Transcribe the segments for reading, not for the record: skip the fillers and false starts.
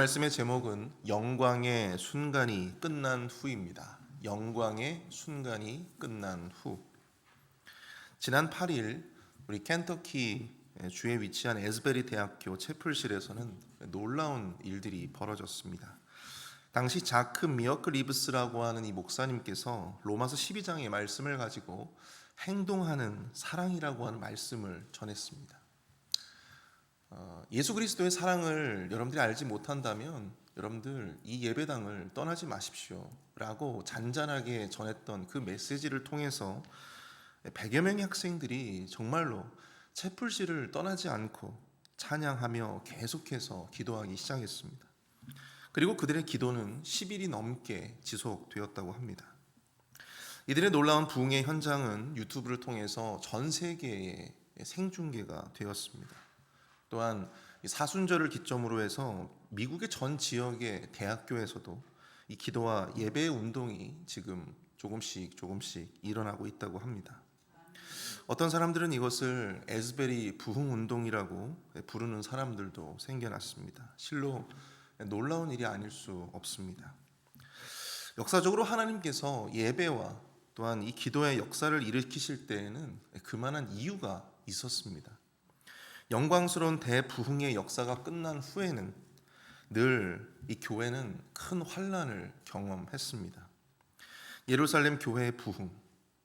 말씀의 제목은 영광의 순간이 끝난 후입니다. 영광의 순간이 끝난 후. 지난 8일 우리 켄터키 주에 위치한 에스베리 대학교 채플실에서는 놀라운 일들이 벌어졌습니다. 당시 자크 미어크 리브스라고 하는 이 목사님께서 로마서 12장의 말씀을 가지고 행동하는 사랑이라고 하는 말씀을 전했습니다. 예수 그리스도의 사랑을 여러분들이 알지 못한다면 여러분들 이 예배당을 떠나지 마십시오 라고 잔잔하게 전했던 그 메시지를 통해서 100여 명의 학생들이 정말로 채플실을 떠나지 않고 찬양하며 계속해서 기도하기 시작했습니다. 그리고 그들의 기도는 10일이 넘게 지속되었다고 합니다. 이들의 놀라운 부흥의 현장은 유튜브를 통해서 전 세계에 생중계가 되었습니다. 또한 사순절을 기점으로 해서 미국의 전 지역의 대학교에서도 이 기도와 예배의 운동이 지금 조금씩 일어나고 있다고 합니다. 어떤 사람들은 이것을 에스베리 부흥 운동이라고 부르는 사람들도 생겨났습니다. 실로 놀라운 일이 아닐 수 없습니다. 역사적으로 하나님께서 예배와 또한 이 기도의 역사를 일으키실 때에는 그만한 이유가 있었습니다. 영광스러운 대부흥의 역사가 끝난 후에는 늘 이 교회는 큰 환난을 경험했습니다. 예루살렘 교회의 부흥,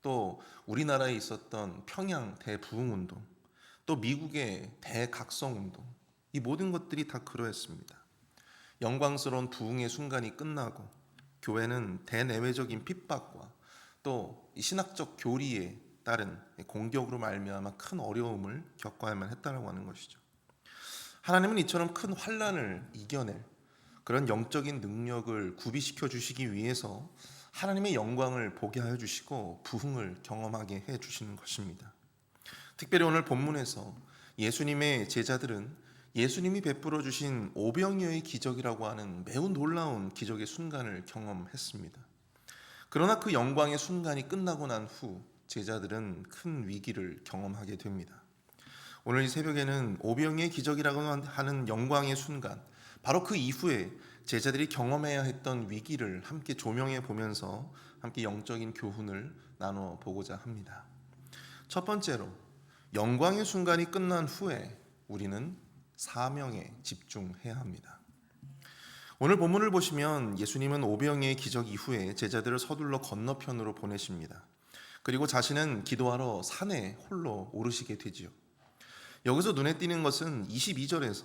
또 우리나라에 있었던 평양 대부흥운동, 또 미국의 대각성운동, 이 모든 것들이 다 그러했습니다. 영광스러운 부흥의 순간이 끝나고 교회는 대내외적인 핍박과 또 신학적 교리에 따른 공격으로 말미암아 큰 어려움을 겪어야만 했다라고 하는 것이죠. 하나님은 이처럼 큰 환난을 이겨낼 그런 영적인 능력을 구비시켜 주시기 위해서 하나님의 영광을 보게 하여 주시고 부흥을 경험하게 해 주시는 것입니다. 특별히 오늘 본문에서 예수님의 제자들은 예수님이 베풀어 주신 오병이어의 기적이라고 하는 매우 놀라운 기적의 순간을 경험했습니다. 그러나 그 영광의 순간이 끝나고 난 후 제자들은 큰 위기를 경험하게 됩니다. 오늘 이 새벽에는 오병이어의 기적이라고 하는 영광의 순간, 바로 그 이후에 제자들이 경험해야 했던 위기를 함께 조명해 보면서 함께 영적인 교훈을 나눠 보고자 합니다. 첫 번째로, 영광의 순간이 끝난 후에 우리는 사명에 집중해야 합니다. 오늘 본문을 보시면 예수님은 오병이어의 기적 이후에 제자들을 서둘러 건너편으로 보내십니다. 그리고 자신은 기도하러 산에 홀로 오르시게 되지요. 여기서 눈에 띄는 것은 22절에서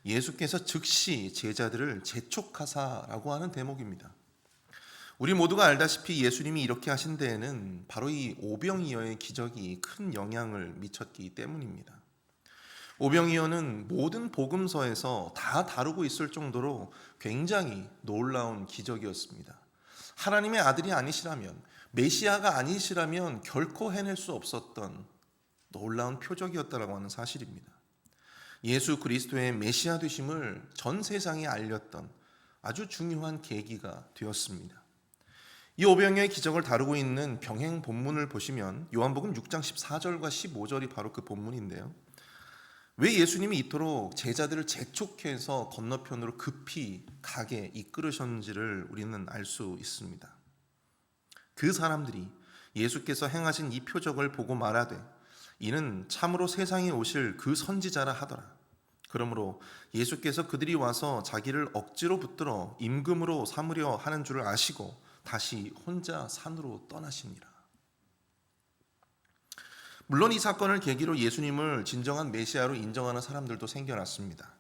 예수께서 즉시 제자들을 재촉하사라고 하는 대목입니다. 우리 모두가 알다시피 예수님이 이렇게 하신 데에는 바로 이 오병이어의 기적이 큰 영향을 미쳤기 때문입니다. 오병이어는 모든 복음서에서 다 다루고 있을 정도로 굉장히 놀라운 기적이었습니다. 하나님의 아들이 아니시라면, 메시아가 아니시라면 결코 해낼 수 없었던 놀라운 표적이었다라고 하는 사실입니다. 예수 그리스도의 메시아 되심을 전 세상에 알렸던 아주 중요한 계기가 되었습니다. 이 오병이어의 기적을 다루고 있는 병행 본문을 보시면 요한복음 6장 14절과 15절이 바로 그 본문인데요. 왜 예수님이 이토록 제자들을 재촉해서 건너편으로 급히 가게 이끌으셨는지를 우리는 알 수 있습니다. 그 사람들이 예수께서 행하신 이 표적을 보고 말하되 이는 참으로 세상에 오실 그 선지자라 하더라. 그러므로 예수께서 그들이 와서 자기를 억지로 붙들어 임금으로 삼으려 하는 줄을 아시고 다시 혼자 산으로 떠나시니라. 물론 이 사건을 계기로 예수님을 진정한 메시아로 인정하는 사람들도 생겨났습니다.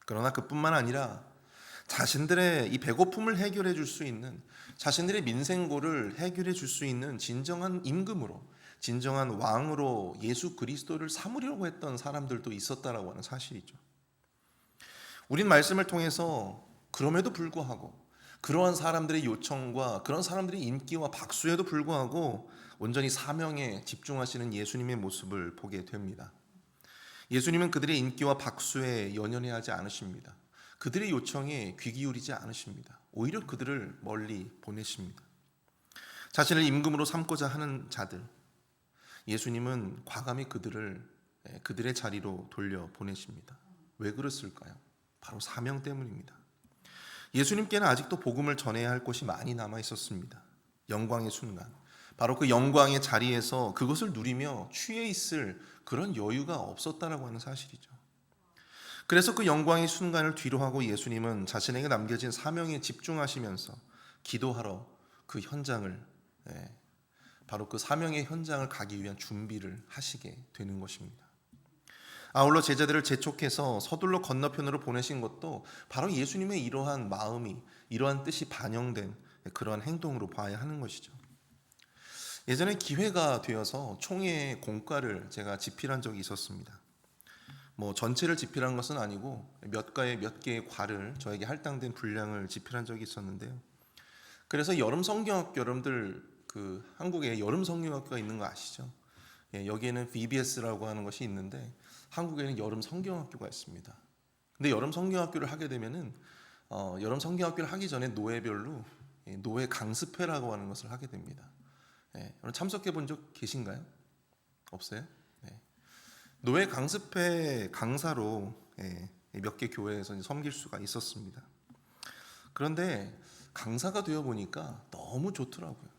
그러나 그뿐만 아니라 자신들의 이 배고픔을 해결해 줄 수 있는, 자신들의 민생고를 해결해 줄 수 있는 진정한 임금으로, 진정한 왕으로 예수 그리스도를 삼으려고 했던 사람들도 있었다라고 하는 사실이죠. 우린 말씀을 통해서 그럼에도 불구하고 그러한 사람들의 요청과 그런 사람들의 인기와 박수에도 불구하고 온전히 사명에 집중하시는 예수님의 모습을 보게 됩니다. 예수님은 그들의 인기와 박수에 연연해하지 않으십니다. 그들의 요청에 귀 기울이지 않으십니다. 오히려 그들을 멀리 보내십니다. 자신을 임금으로 삼고자 하는 자들, 예수님은 과감히 그들의 자리로 돌려 보내십니다. 왜 그랬을까요? 바로 사명 때문입니다. 예수님께는 아직도 복음을 전해야 할 곳이 많이 남아 있었습니다. 영광의 순간, 바로 그 영광의 자리에서 그것을 누리며 취해 있을 그런 여유가 없었다라고 하는 사실이죠. 그래서 그 영광의 순간을 뒤로하고 예수님은 자신에게 남겨진 사명에 집중하시면서 기도하러 그 현장을, 바로 그 사명의 현장을 가기 위한 준비를 하시게 되는 것입니다. 아울러 제자들을 재촉해서 서둘러 건너편으로 보내신 것도 바로 예수님의 이러한 마음이, 이러한 뜻이 반영된 그러한 행동으로 봐야 하는 것이죠. 예전에 기회가 되어서 총회 공과를 제가 집필한 적이 있었습니다. 전체를 집필한 것은 아니고 몇 개의 과를, 저에게 할당된 분량을 집필한 적이 있었는데요. 그래서 여름 성경학교, 여러분들 한국에 여름 성경학교가 있는 거 아시죠? 여기에는 VBS라고 하는 것이 있는데 한국에는 여름 성경학교가 있습니다. 근데 여름 성경학교를 하게 되면은 여름 성경학교를 하기 전에 노회별로 노회 강습회라고 하는 것을 하게 됩니다. 여러분 참석해 본 적 계신가요? 없어요? 노회 강습회 강사로 몇 개 교회에서 섬길 수가 있었습니다. 그런데 강사가 되어 보니까 너무 좋더라고요.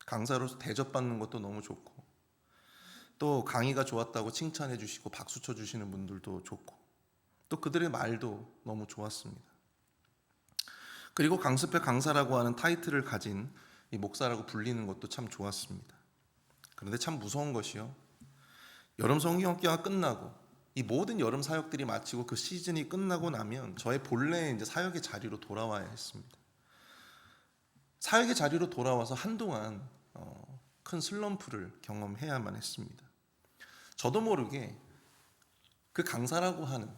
강사로서 대접받는 것도 너무 좋고, 또 강의가 좋았다고 칭찬해 주시고 박수 쳐 주시는 분들도 좋고, 또 그들의 말도 너무 좋았습니다. 그리고 강습회 강사라고 하는 타이틀을 가진 이 목사라고 불리는 것도 참 좋았습니다. 그런데 참 무서운 것이요, 여름 성경학교가 끝나고 이 모든 여름 사역들이 마치고 그 시즌이 끝나고 나면 저의 본래 이제 사역의 자리로 돌아와야 했습니다. 사역의 자리로 돌아와서 한동안 큰 슬럼프를 경험해야만 했습니다. 저도 모르게 그 강사라고 하는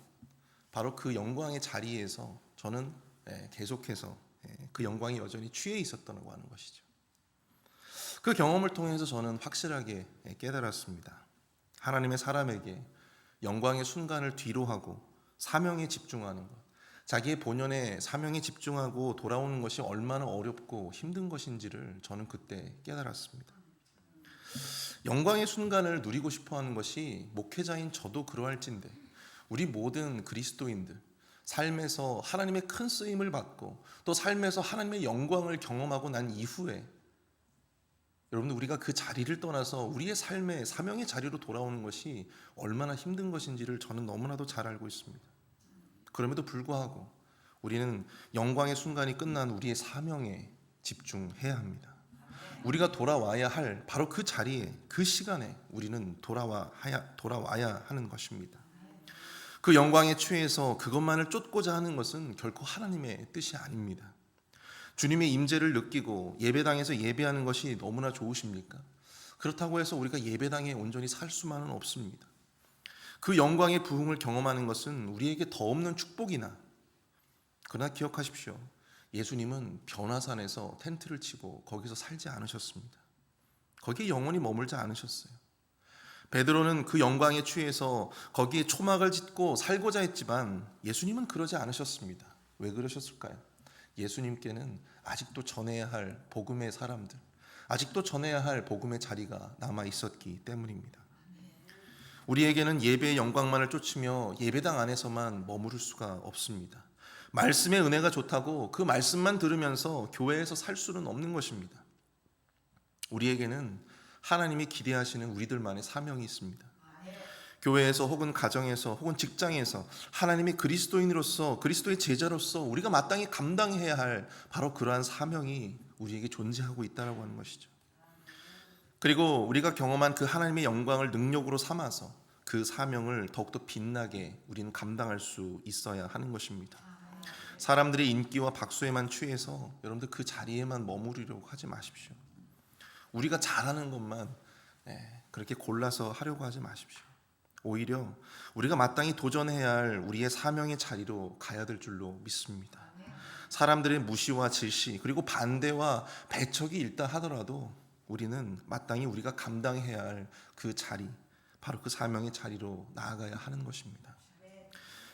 바로 그 영광의 자리에서 저는 계속해서 그 영광이 여전히 취해 있었다고 하는 것이죠. 그 경험을 통해서 저는 확실하게 깨달았습니다. 하나님의 사람에게 영광의 순간을 뒤로하고 사명에 집중하는 것, 자기의 본연의 사명에 집중하고 돌아오는 것이 얼마나 어렵고 힘든 것인지를 저는 그때 깨달았습니다. 영광의 순간을 누리고 싶어하는 것이 목회자인 저도 그러할진데 우리 모든 그리스도인들 삶에서 하나님의 큰 쓰임을 받고 또 삶에서 하나님의 영광을 경험하고 난 이후에 여러분, 우리가 그 자리를 떠나서 우리의 삶의 사명의 자리로 돌아오는 것이 얼마나 힘든 것인지를 저는 너무나도 잘 알고 있습니다. 그럼에도 불구하고 우리는 영광의 순간이 끝난 우리의 사명에 집중해야 합니다. 우리가 돌아와야 할 바로 그 자리에, 그 시간에 우리는 돌아와야 하는 것입니다. 그 영광에 취해서 그것만을 쫓고자 하는 것은 결코 하나님의 뜻이 아닙니다. 주님의 임재를 느끼고 예배당에서 예배하는 것이 너무나 좋으십니까? 그렇다고 해서 우리가 예배당에 온전히 살 수만은 없습니다. 그 영광의 부흥을 경험하는 것은 우리에게 더 없는 축복이나, 그러나 기억하십시오. 예수님은 변화산에서 텐트를 치고 거기서 살지 않으셨습니다. 거기에 영원히 머물지 않으셨어요. 베드로는 그 영광에 취해서 거기에 초막을 짓고 살고자 했지만 예수님은 그러지 않으셨습니다. 왜 그러셨을까요? 예수님께는 아직도 전해야 할 복음의 사람들, 아직도 전해야 할 복음의 자리가 남아 있었기 때문입니다. 우리에게는 예배의 영광만을 쫓으며 예배당 안에서만 머무를 수가 없습니다. 말씀의 은혜가 좋다고 그 말씀만 들으면서 교회에서 살 수는 없는 것입니다. 우리에게는 하나님이 기대하시는 우리들만의 사명이 있습니다. 교회에서 혹은 가정에서 혹은 직장에서 하나님의 그리스도인으로서, 그리스도의 제자로서 우리가 마땅히 감당해야 할 바로 그러한 사명이 우리에게 존재하고 있다고 하는 것이죠. 그리고 우리가 경험한 그 하나님의 영광을 능력으로 삼아서 그 사명을 더욱더 빛나게 우리는 감당할 수 있어야 하는 것입니다. 사람들의 인기와 박수에만 취해서 여러분들 그 자리에만 머무르려고 하지 마십시오. 우리가 잘하는 것만 그렇게 골라서 하려고 하지 마십시오. 오히려 우리가 마땅히 도전해야 할 우리의 사명의 자리로 가야 될 줄로 믿습니다. 사람들의 무시와 질시 그리고 반대와 배척이 일단 하더라도 우리는 마땅히 우리가 감당해야 할 그 자리, 바로 그 사명의 자리로 나아가야 하는 것입니다.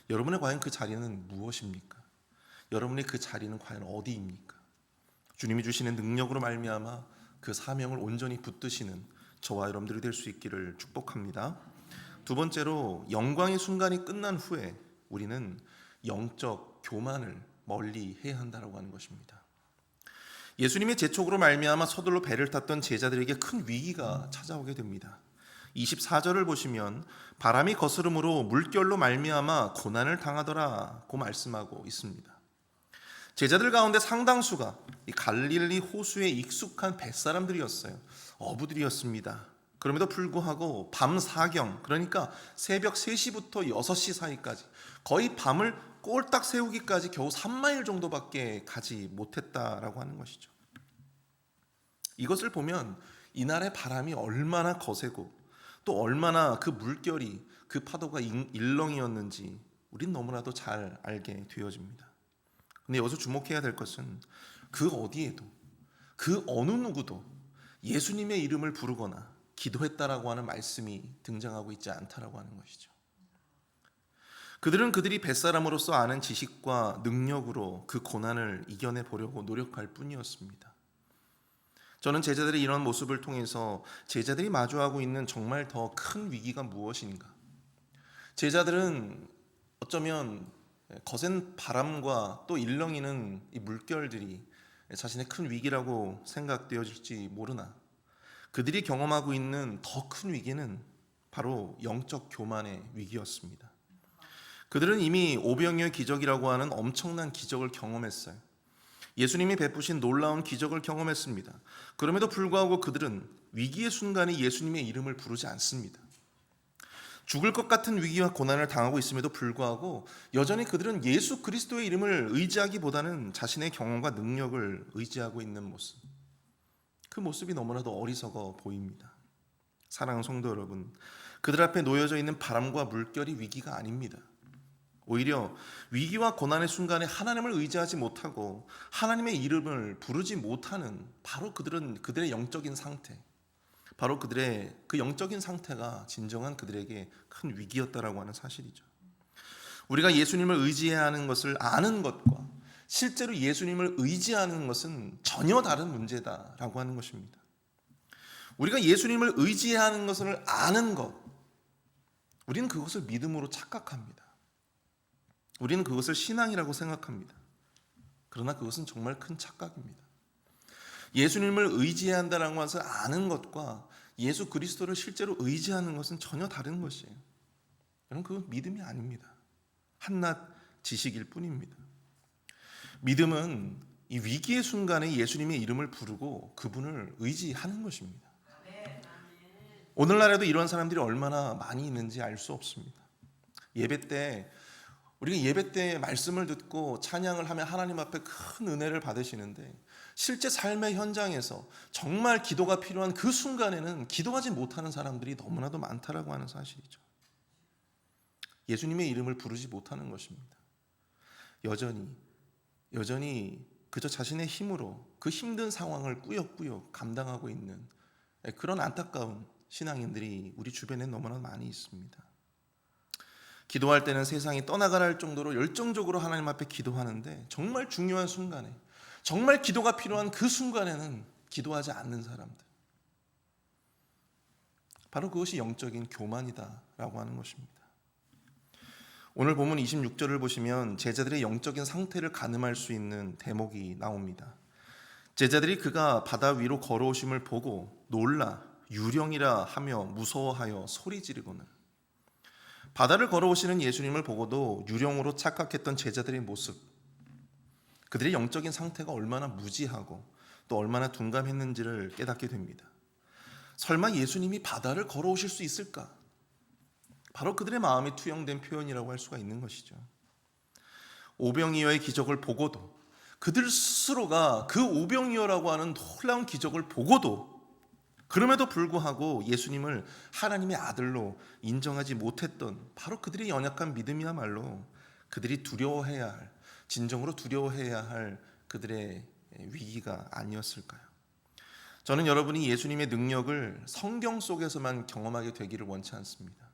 여러분의 과연 그 자리는 무엇입니까? 여러분의 그 자리는 과연 어디입니까? 주님이 주시는 능력으로 말미암아 그 사명을 온전히 붙드시는 저와 여러분들이 될 수 있기를 축복합니다. 두 번째로, 영광의 순간이 끝난 후에 우리는 영적 교만을 멀리 해야 한다라고 하는 것입니다. 예수님의 재촉으로 말미암아 서둘러 배를 탔던 제자들에게 큰 위기가 찾아오게 됩니다. 24절을 보시면 바람이 거스름으로 물결로 말미암아 고난을 당하더라고 말씀하고 있습니다. 제자들 가운데 상당수가 이 갈릴리 호수에 익숙한 뱃사람들이었어요. 어부들이었습니다. 그럼에도 불구하고 밤 사경, 그러니까 새벽 3시부터 6시 사이까지 거의 밤을 꼴딱 세우기까지 겨우 3마일 정도밖에 가지 못했다라고 하는 것이죠. 이것을 보면 이날의 바람이 얼마나 거세고 또 얼마나 그 물결이, 그 파도가 일렁이었는지 우린 너무나도 잘 알게 되어집니다. 근데 여기서 주목해야 될 것은 그 어디에도, 그 어느 누구도 예수님의 이름을 부르거나 기도했다라고 하는 말씀이 등장하고 있지 않다라고 하는 것이죠. 그들은 그들이 뱃사람으로서 아는 지식과 능력으로 그 고난을 이겨내 보려고 노력할 뿐이었습니다. 저는 제자들의 이런 모습을 통해서 제자들이 마주하고 있는 정말 더 큰 위기가 무엇인가? 제자들은 어쩌면 거센 바람과 또 일렁이는 이 물결들이 자신의 큰 위기라고 생각되어질지 모르나 그들이 경험하고 있는 더 큰 위기는 바로 영적 교만의 위기였습니다. 그들은 이미 오병이어의 기적이라고 하는 엄청난 기적을 경험했어요. 예수님이 베푸신 놀라운 기적을 경험했습니다. 그럼에도 불구하고 그들은 위기의 순간에 예수님의 이름을 부르지 않습니다. 죽을 것 같은 위기와 고난을 당하고 있음에도 불구하고 여전히 그들은 예수 그리스도의 이름을 의지하기보다는 자신의 경험과 능력을 의지하고 있는 모습, 그 모습이 너무나도 어리석어 보입니다. 사랑하는 성도 여러분, 그들 앞에 놓여져 있는 바람과 물결이 위기가 아닙니다. 오히려 위기와 고난의 순간에 하나님을 의지하지 못하고 하나님의 이름을 부르지 못하는 바로 그들의 영적인 상태, 바로 그들의 그 영적인 상태가 진정한 그들에게 큰 위기였다라고 하는 사실이죠. 우리가 예수님을 의지해야 하는 것을 아는 것과 실제로 예수님을 의지하는 것은 전혀 다른 문제다라고 하는 것입니다. 우리가 예수님을 의지해야 하는 것을 아는 것, 우리는 그것을 믿음으로 착각합니다. 우리는 그것을 신앙이라고 생각합니다. 그러나 그것은 정말 큰 착각입니다. 예수님을 의지해야 한다는 것을 아는 것과 예수 그리스도를 실제로 의지하는 것은 전혀 다른 것이에요. 여러분, 그건 믿음이 아닙니다. 한낱 지식일 뿐입니다. 믿음은 이 위기의 순간에 예수님의 이름을 부르고 그분을 의지하는 것입니다. 오늘날에도 이런 사람들이 얼마나 많이 있는지 알 수 없습니다. 우리가 예배 때 말씀을 듣고 찬양을 하면 하나님 앞에 큰 은혜를 받으시는데 실제 삶의 현장에서 정말 기도가 필요한 그 순간에는 기도하지 못하는 사람들이 너무나도 많다라고 하는 사실이죠. 예수님의 이름을 부르지 못하는 것입니다. 여전히 그저 자신의 힘으로 그 힘든 상황을 꾸역꾸역 감당하고 있는 그런 안타까운 신앙인들이 우리 주변에 너무나 많이 있습니다. 기도할 때는 세상이 떠나가라 할 정도로 열정적으로 하나님 앞에 기도하는데 정말 중요한 순간에, 정말 기도가 필요한 그 순간에는 기도하지 않는 사람들, 바로 그것이 영적인 교만이다라고 하는 것입니다. 오늘 본문 26절을 보시면 제자들의 영적인 상태를 가늠할 수 있는 대목이 나옵니다. 제자들이 그가 바다 위로 걸어오심을 보고 놀라 유령이라 하며 무서워하여 소리 지르고는, 바다를 걸어오시는 예수님을 보고도 유령으로 착각했던 제자들의 모습, 그들의 영적인 상태가 얼마나 무지하고 또 얼마나 둔감했는지를 깨닫게 됩니다. 설마 예수님이 바다를 걸어오실 수 있을까? 바로 그들의 마음이 투영된 표현이라고 할 수가 있는 것이죠. 오병이어의 기적을 보고도, 그들 스스로가 그 오병이어라고 하는 놀라운 기적을 보고도 그럼에도 불구하고 예수님을 하나님의 아들로 인정하지 못했던 바로 그들의 연약한 믿음이야말로 그들이 두려워해야 할, 진정으로 두려워해야 할 그들의 위기가 아니었을까요? 저는 여러분이 예수님의 능력을 성경 속에서만 경험하게 되기를 원치 않습니다.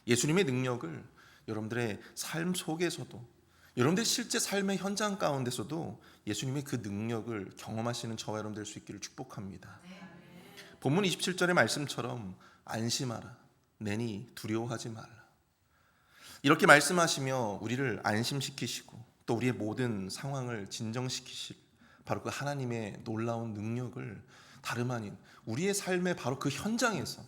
예수님의 능력을 여러분들의 삶 속에서도, 여러분들의 실제 삶의 현장 가운데서도 예수님의 그 능력을 경험하시는 저와 여러분 될 수 있기를 축복합니다. 본문 27절의 말씀처럼 안심하라, 내니 두려워하지 말라, 이렇게 말씀하시며 우리를 안심시키시고 또 우리의 모든 상황을 진정시키실 바로 그 하나님의 놀라운 능력을 다름 아닌 우리의 삶의 바로 그 현장에서,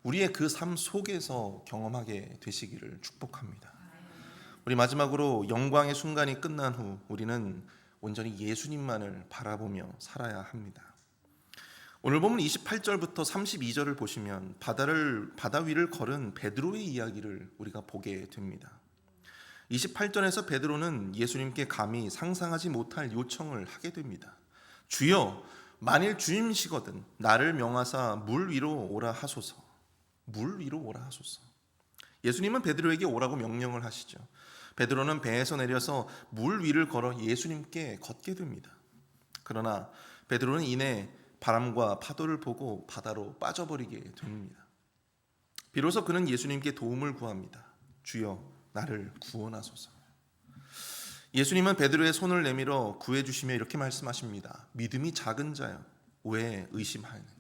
우리의 그 삶 속에서 경험하게 되시기를 축복합니다. 우리 마지막으로 영광의 순간이 끝난 후 우리는 온전히 예수님만을 바라보며 살아야 합니다. 오늘 보면 28절부터 32절을 보시면 바다 위를 걸은 베드로의 이야기를 우리가 보게 됩니다. 28절에서 베드로는 예수님께 감히 상상하지 못할 요청을 하게 됩니다. 주여, 만일 주임시거든 나를 명하사 물 위로 오라 하소서. 물 위로 오라 하소서. 예수님은 베드로에게 오라고 명령을 하시죠. 베드로는 배에서 내려서 물 위를 걸어 예수님께 걷게 됩니다. 그러나 베드로는 이내 바람과 파도를 보고 바다로 빠져버리게 됩니다. 비로소 그는 예수님께 도움을 구합니다. 주여, 나를 구원하소서. 예수님은 베드로의 손을 내밀어 구해주시며 이렇게 말씀하십니다. 믿음이 작은 자여, 왜 의심하였느냐.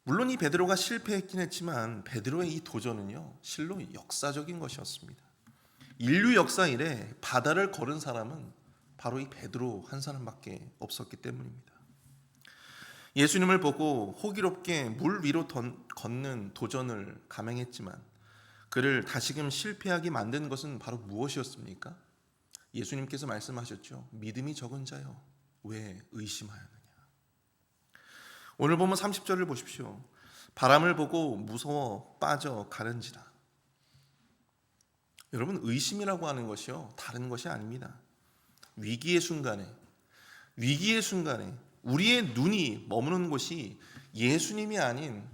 물론 이 베드로가 실패했긴 했지만 베드로의 이 도전은요, 실로 역사적인 것이었습니다. 인류 역사 이래 바다를 걸은 사람은 바로 이 베드로 한 사람밖에 없었기 때문입니다. 예수님을 보고 호기롭게 물 위로 걷는 도전을 감행했지만 그를 다시금 실패하게 만든 것은 바로 무엇이었습니까? 예수님께서 말씀하셨죠. 믿음이 적은 자여, 왜 의심하였느냐. 오늘 보면 30절을 보십시오. 바람을 보고 무서워 빠져 가는지라. 여러분, 의심이라고 하는 것이요, 다른 것이 아닙니다. 위기의 순간에 우리의 눈이 머무는 곳이 예수님이 아닌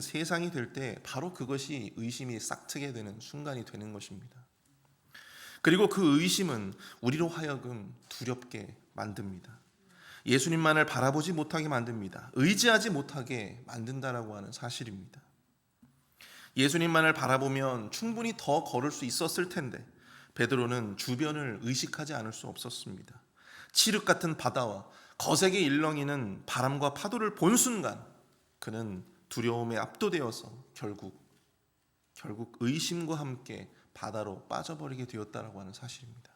세상이 될 때 바로 그것이 의심이 싹트게 되는 순간이 되는 것입니다. 그리고 그 의심은 우리로 하여금 두렵게 만듭니다. 예수님만을 바라보지 못하게 만듭니다. 의지하지 못하게 만든다라고 하는 사실입니다. 예수님만을 바라보면 충분히 더 걸을 수 있었을 텐데 베드로는 주변을 의식하지 않을 수 없었습니다. 칠흑 같은 바다와 거세게 일렁이는 바람과 파도를 본 순간 그는 두려움에 압도되어서 결국 의심과 함께 바다로 빠져버리게 되었다라고 하는 사실입니다.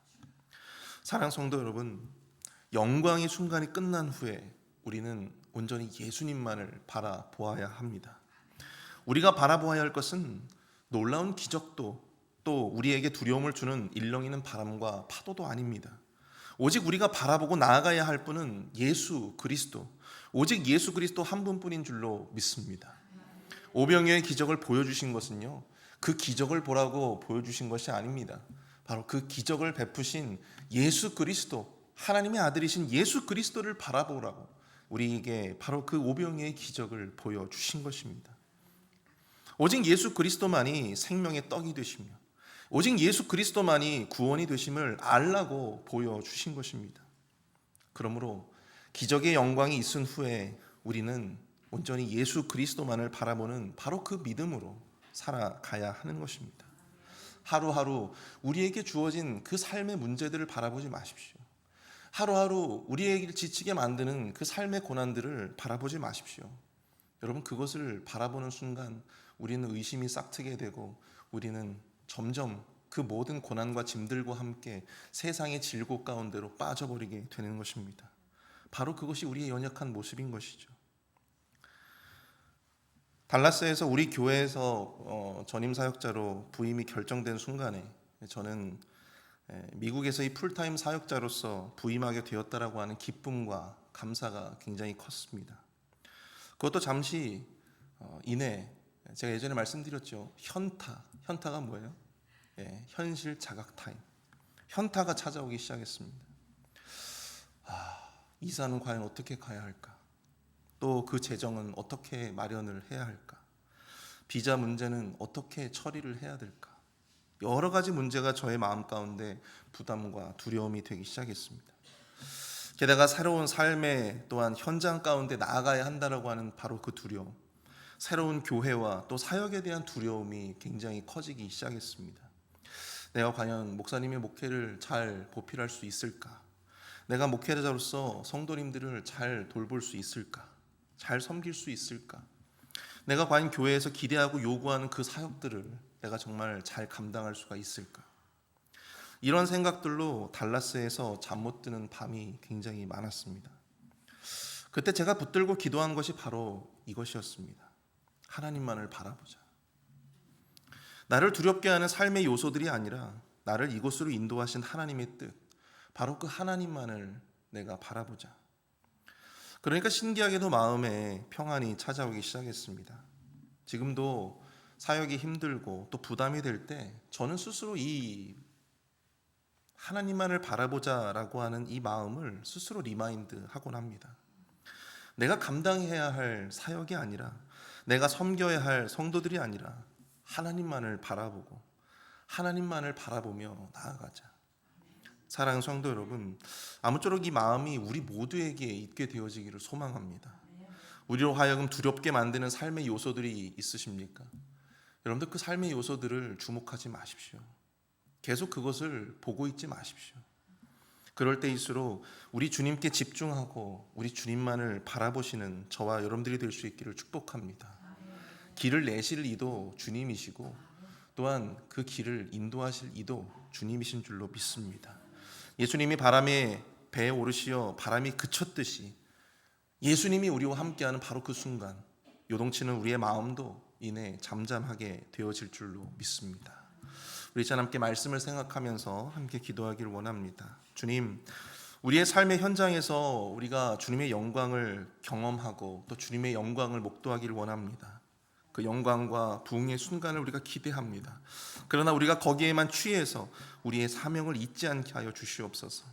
사랑하는 성도 여러분, 영광의 순간이 끝난 후에 우리는 온전히 예수님만을 바라보아야 합니다. 우리가 바라보아야 할 것은 놀라운 기적도 또 우리에게 두려움을 주는 일렁이는 바람과 파도도 아닙니다. 오직 우리가 바라보고 나아가야 할 분은 예수 그리스도, 오직 예수 그리스도 한 분뿐인 줄로 믿습니다. 오병이어의 기적을 보여주신 것은요, 그 기적을 보라고 보여주신 것이 아닙니다. 바로 그 기적을 베푸신 예수 그리스도, 하나님의 아들이신 예수 그리스도를 바라보라고 우리에게 바로 그 오병이어의 기적을 보여주신 것입니다. 오직 예수 그리스도만이 생명의 떡이 되시며 오직 예수 그리스도만이 구원이 되심을 알라고 보여주신 것입니다. 그러므로 기적의 영광이 있은 후에 우리는 온전히 예수 그리스도만을 바라보는 바로 그 믿음으로 살아가야 하는 것입니다. 하루하루 우리에게 주어진 그 삶의 문제들을 바라보지 마십시오. 하루하루 우리에게 지치게 만드는 그 삶의 고난들을 바라보지 마십시오. 여러분, 그것을 바라보는 순간 우리는 의심이 싹트게 되고 우리는 점점 그 모든 고난과 짐들과 함께 세상의 질고 가운데로 빠져버리게 되는 것입니다. 바로 그것이 우리의 연약한 모습인 것이죠. 달라스에서 우리 교회에서 전임 사역자로 부임이 결정된 순간에 저는 미국에서의 풀타임 사역자로서 부임하게 되었다라고 하는 기쁨과 감사가 굉장히 컸습니다. 그것도 잠시 이내 제가 예전에 말씀드렸죠. 현타가 뭐예요? 현실 자각 타임. 현타가 찾아오기 시작했습니다. 이사는 과연 어떻게 가야 할까? 또 그 재정은 어떻게 마련을 해야 할까? 비자 문제는 어떻게 처리를 해야 될까? 여러 가지 문제가 저의 마음 가운데 부담과 두려움이 되기 시작했습니다. 게다가 새로운 삶의 또한 현장 가운데 나아가야 한다라고 하는 바로 그 두려움, 새로운 교회와 또 사역에 대한 두려움이 굉장히 커지기 시작했습니다. 내가 과연 목사님의 목회를 잘 보필할 수 있을까? 내가 목회자로서 성도님들을 잘 돌볼 수 있을까? 잘 섬길 수 있을까? 내가 과연 교회에서 기대하고 요구하는 그 사역들을 내가 정말 잘 감당할 수가 있을까? 이런 생각들로 달라스에서 잠 못 드는 밤이 굉장히 많았습니다. 그때 제가 붙들고 기도한 것이 바로 이것이었습니다. 하나님만을 바라보자. 나를 두렵게 하는 삶의 요소들이 아니라 나를 이곳으로 인도하신 하나님의 뜻, 바로 그 하나님만을 내가 바라보자. 그러니까 신기하게도 마음에 평안이 찾아오기 시작했습니다. 지금도 사역이 힘들고 또 부담이 될 때 저는 스스로 이 하나님만을 바라보자라고 하는 이 마음을 스스로 리마인드 하곤 합니다. 내가 감당해야 할 사역이 아니라, 내가 섬겨야 할 성도들이 아니라 하나님만을 바라보고 하나님만을 바라보며 나아가자. 사랑하는 성도 여러분, 아무쪼록 이 마음이 우리 모두에게 있게 되어지기를 소망합니다. 우리로 하여금 두렵게 만드는 삶의 요소들이 있으십니까? 여러분들 그 삶의 요소들을 주목하지 마십시오. 계속 그것을 보고 있지 마십시오. 그럴 때일수록 우리 주님께 집중하고 우리 주님만을 바라보시는 저와 여러분들이 될 수 있기를 축복합니다. 길을 내실 이도 주님이시고 또한 그 길을 인도하실 이도 주님이신 줄로 믿습니다. 예수님이 바람에 배에 오르시어 바람이 그쳤듯이 예수님이 우리와 함께하는 바로 그 순간 요동치는 우리의 마음도 이내 잠잠하게 되어질 줄로 믿습니다. 우리 자 함께 말씀을 생각하면서 함께 기도하기를 원합니다. 주님, 우리의 삶의 현장에서 우리가 주님의 영광을 경험하고 또 주님의 영광을 목도하기를 원합니다. 그 영광과 부흥의 순간을 우리가 기대합니다. 그러나 우리가 거기에만 취해서 우리의 사명을 잊지 않게 하여 주시옵소서.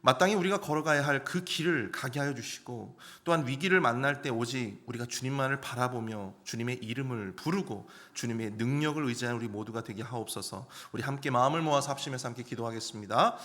마땅히 우리가 걸어가야 할 그 길을 가게 하여 주시고 또한 위기를 만날 때 오직 우리가 주님만을 바라보며 주님의 이름을 부르고 주님의 능력을 의지하는 우리 모두가 되게 하옵소서. 우리 함께 마음을 모아서 합심해서 함께 기도하겠습니다.